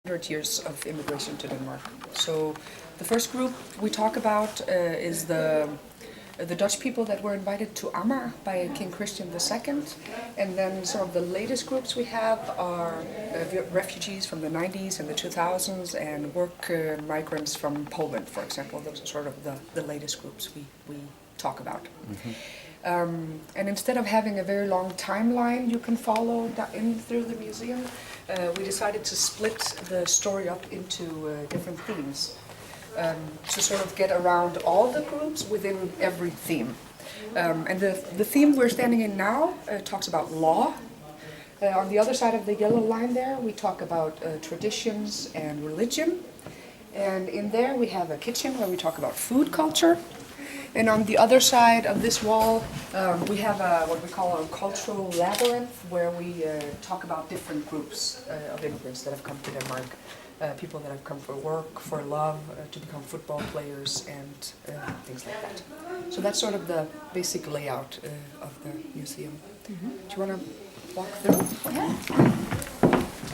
100 years of immigration to Denmark. So the first group we talk about is the Dutch people that were invited to Amager by King Christian II. And then some of the latest groups we have are refugees from the 90s and the 2000s and work migrants from Poland, for example. Those are sort of the latest groups we talk about. And instead of having a very long timeline you can follow in through the museum, we decided to split the story up into different themes to sort of get around all the groups within every theme. And the theme we're standing in now talks about law. On the other side of the yellow line there, we talk about traditions and religion. And in there we have a kitchen where we talk about food culture. And on the other side of this wall, we have what we call a cultural labyrinth, where we talk about different groups of immigrants that have come to Denmark. People that have come for work, for love, to become football players, and things like that. So that's sort of the basic layout of the museum. Do you want to walk through?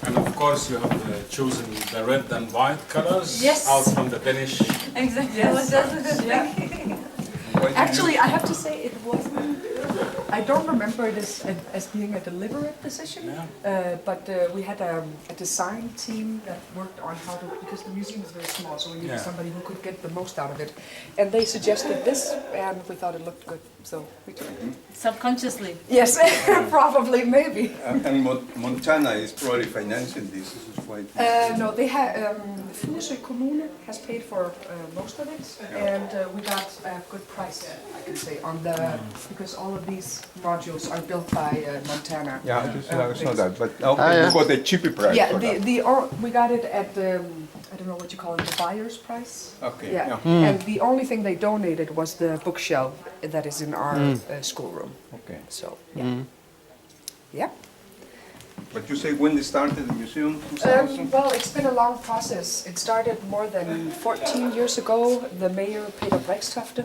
And of course you have chosen the red and white colors out from the Danish. Exactly. Yes. That's a good thing. Actually, I have to say it wasn't. I don't remember it as being a deliberate decision, but we had a design team that worked on how to, because the museum is very small, so we needed somebody who could get the most out of it. And they suggested this, and we thought it looked good, so we took it. Subconsciously. Yes, probably, maybe. And Montana is probably financing this. This is why. No, they have. Furesø Kommune has paid for most of it, and we got a good price, I can say, on the because all of these modules are built by Montana. Yeah, I saw that. But okay, you got the cheaper price. Yeah, for we got it at I don't know what you call it, the buyer's price. Okay. Yeah, and the only thing they donated was the bookshelf that is in our schoolroom. Okay. So yeah. But you say when they started the museum? 2000? Well, it's been a long process. It started more than 14 years ago. The mayor, Peter Brextofte,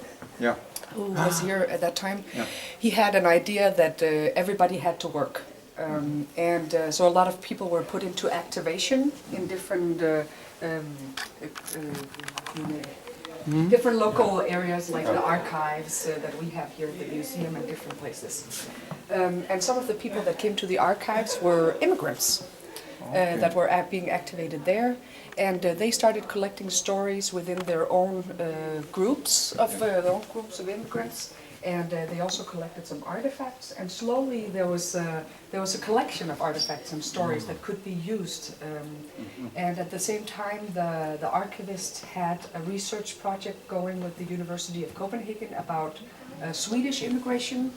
who was here at that time, he had an idea that everybody had to work. So a lot of people were put into activation in different different local areas, like the archives that we have here at the museum and different places. And some of the people that came to the archives were immigrants that were being activated there. And they started collecting stories within their own groups of immigrants. And they also collected some artifacts. And slowly there was a collection of artifacts and stories that could be used. And at the same time, the archivist had a research project going with the University of Copenhagen about Swedish immigration.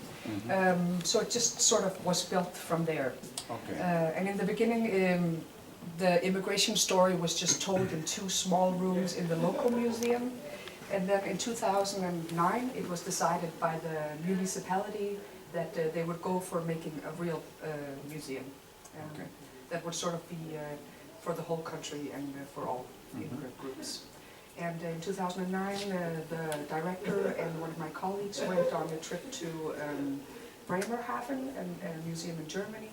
So it just sort of was built from there. Okay. And in the beginning, the immigration story was just told in 2 small rooms in the local museum. And then in 2009, it was decided by the municipality that they would go for making a real museum. That would sort of be for the whole country and for all immigrant groups. And in 2009, the director and one of my colleagues went on a trip to Bremerhaven, a museum in Germany,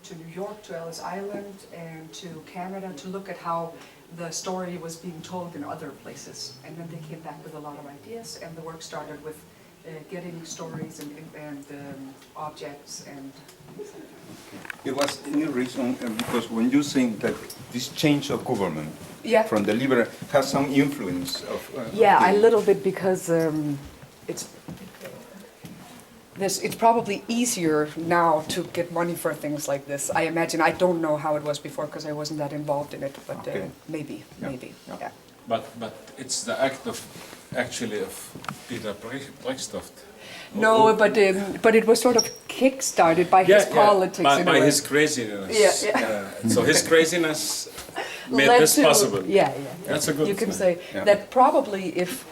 to New York, to Ellis Island, and to Canada to look at how the story was being told in other places. And then they came back with a lot of ideas, and the work started with getting stories and objects and. It was any reason because when you think that this change of government from the liberal has some influence of. A little bit because it's probably easier now to get money for things like this. I imagine. I don't know how it was before because I wasn't that involved in it, but maybe. But it's the act of Peter Brextofte. No, but it was sort of kick-started by his politics. By his craziness. So his craziness made this possible. That's a good You can say that probably if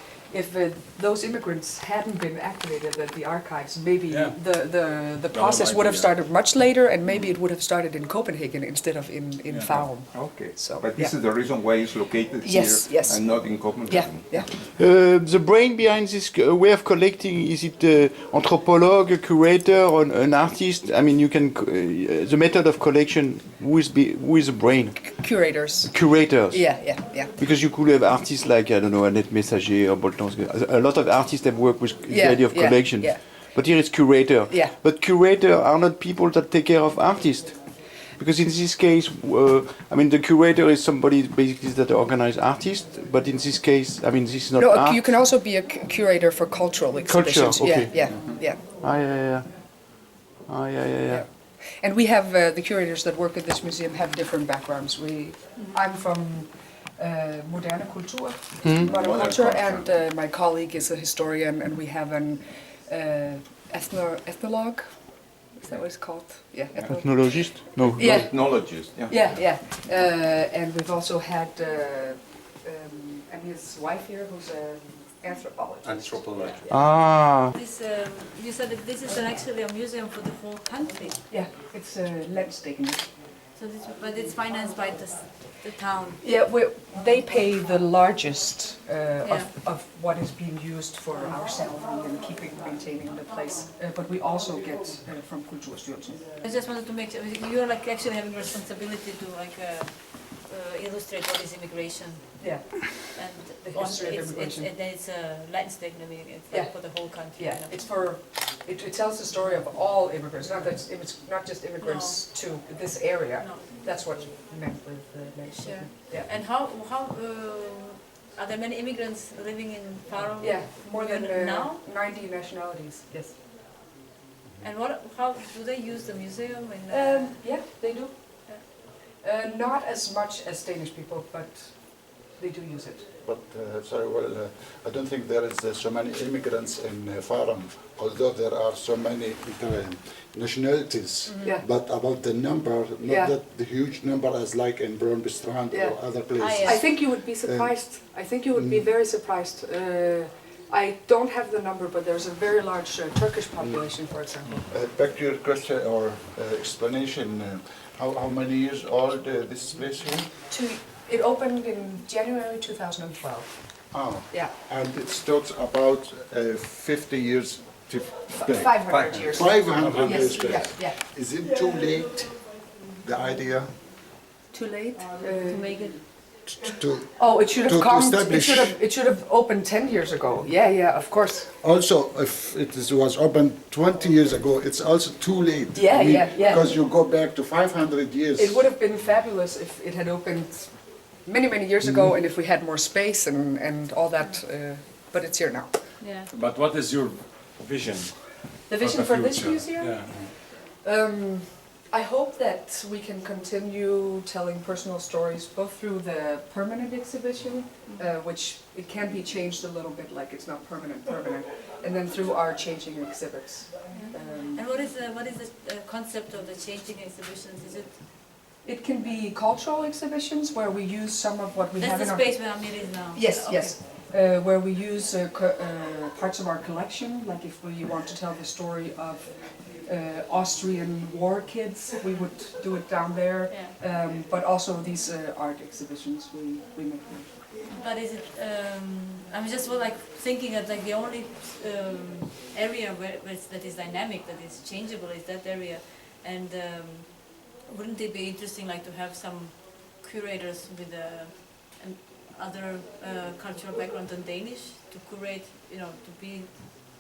those immigrants hadn't been activated at the archives, maybe the process would have started much later, and maybe it would have started in Copenhagen instead of in Farum. Okay, so, but this is the reason why it's located yes, here and not in Copenhagen. The brain behind this way of collecting, is it an anthropologue, a curator, or an artist? I mean, you can the method of collection. Who is the brain? Curators. Curators. Yeah. Because you could have artists like, I don't know, Annette Messager or Bolton. A lot of artists have worked with the idea of collections. Yeah. But here it's curator. Yeah. But curator are not people that take care of artists. Because in this case, I mean, the curator is somebody basically that organizes artists, but in this case, I mean, this is not art. You can also be a curator for cultural exhibitions. Culture, okay. Yeah. Yeah. And we have the curators that work at this museum have different backgrounds. I'm from moderne culture, modern culture, and my colleague is a historian, and we have an ethnologue. Is that what it's called? Yeah. Ethnologist? No. Yeah. Ethnologist, Yeah. And we've also had and his wife here, who's an anthropologist. Anthropology. Ah. This, you said that this is actually a museum for the whole country. Yeah, it's a landscape. So but it's financed by the town. Yeah, they pay the largest of what is being used for our salary and maintaining the place. But we also get from Kulturstyrelsen. I just wanted to make sure you're like actually having responsibility to like illustrate what is immigration. Yeah. And The history of immigration. It's a landscape, I mean, it's like for the whole country. Yeah, it's for. It tells the story of all immigrants. It's not just immigrants to this area. No. That's what you meant with the landscape. Sure. Yeah. And how are there many immigrants living in Faro? Yeah, more than now? 90 nationalities. Yes. And how do they use the museum? Yeah, they do. Not as much as Danish people, but they do use it. But I don't think there is so many immigrants in Farum, although there are so many nationalities. Yeah. But about the number, not that the huge number as like in Brøndbystrand or other places. I think you would be surprised. I think you would be very surprised. I don't have the number, but there's a very large Turkish population, for example. Back to your question or explanation, how many years old this place here? It opened in January 2012. Oh. Yeah. And it starts about 50 years to 500 years. 500 Yes, years back. yeah. Is it too late, the idea? Too late? To make it. It should have to come. establish- It should have opened 10 years ago. Yeah, of course. Also, if it was opened 20 years ago, it's also too late. Yeah. Because you go back to 500 years. It would have been fabulous if it had opened many years ago, and if we had more space and all that. But it's here now. Yeah. But what is your vision? The vision for this future? museum. Yeah. I hope that we can continue telling personal stories both through the permanent exhibition, which it can be changed a little bit, like it's not permanent, and then through our changing exhibits. And what is the concept of the changing exhibitions? Is it? It can be cultural exhibitions where we use some of what we have in That's our... the space where Amir is now? Yes, Okay. yes. Where we use parts of our collection, like if we want to tell the story of Austrian war kids, we would do it down there. Yeah. But also these art exhibitions we make. But is it? I'm just like thinking that like the only area that is dynamic, that is changeable, is that area, and wouldn't it be interesting like to have some curators with other cultural background than Danish to curate, to be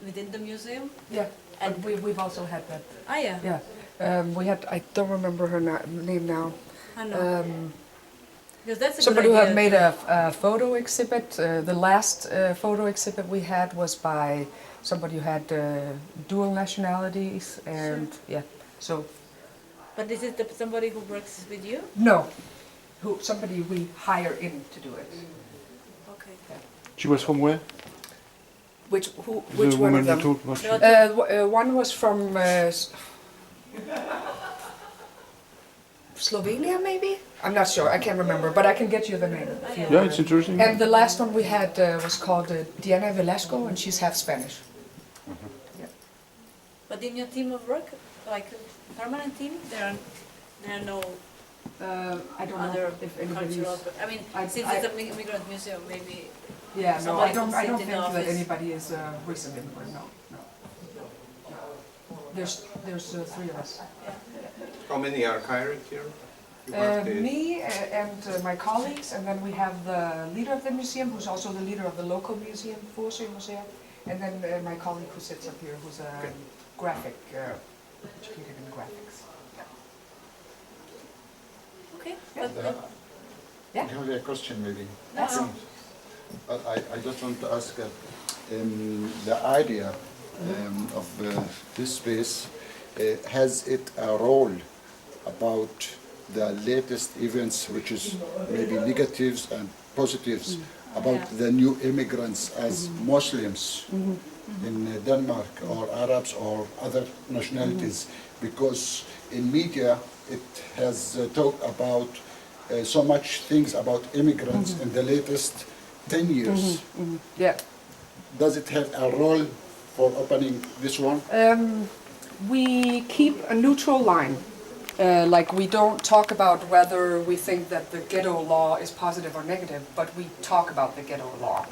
within the museum? Yeah, and And- we've also had that. Yeah. Yeah, we had. I don't remember her name now. I know. Because that's a Somebody good who idea. had made a photo exhibit. The last photo exhibit we had was by somebody who had dual nationalities, and so. But is it somebody who works with you? No, somebody we hire in to do it. Okay. She was from where? Which The one woman of them? you talked about. One was from Slovenia, maybe? I'm not sure, I can't remember, but I can get you the name. if you Yeah, it's interesting. And the last one we had was called Diana Velasco, and she's half Spanish. But in your team of work, like permanent team, there are no I don't know other if anybody's... cultural. I mean, since it's a immigrant museum, maybe. Yeah, no, I somebody don't can sit think in the that office. anybody is a recent immigrant, no. There's three of us. How many are hired here? Me and my colleagues, and then we have the leader of the museum, who's also the leader of the local museum, Forsø Museum, and then my colleague who sits up here, who's a graphic, educated in graphics. Okay. Yeah. I have a question maybe. No. I just want to ask the idea of this space, has it a role about the latest events, which is maybe negatives and positives, about the new immigrants as Muslims in Denmark, or Arabs or other nationalities? Because in media it has talked about so much things about immigrants in the latest 10 years. Yeah. Does it have a role for opening this one? We keep a neutral line. Like, we don't talk about whether we think that the ghetto law is positive or negative, but we talk about the ghetto law.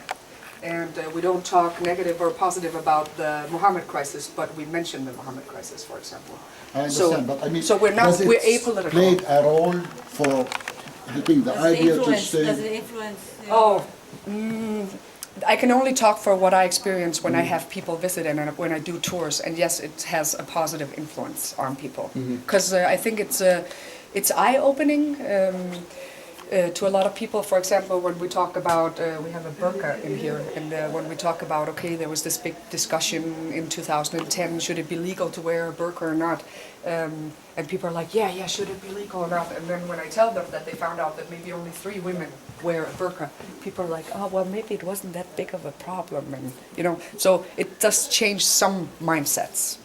And we don't talk negative or positive about the Mohammed crisis, but we mention the Mohammed crisis, for example. I understand, but I mean, so we're apolitical. Played a role for helping the idea to stay? Does it influence? I can only talk for what I experience when I have people visit and when I do tours, and yes, it has a positive influence on people. Because I think it's eye-opening to a lot of people. For example, when we talk about, we have a burqa in here, and when we talk about, okay, there was this big discussion in 2010, should it be legal to wear a burqa or not? And people are like, yeah, should it be legal or not? And then when I tell them that they found out that maybe only 3 women wear a burqa, people are like, oh, well, maybe it wasn't that big of a problem. And, so it does change some mindsets.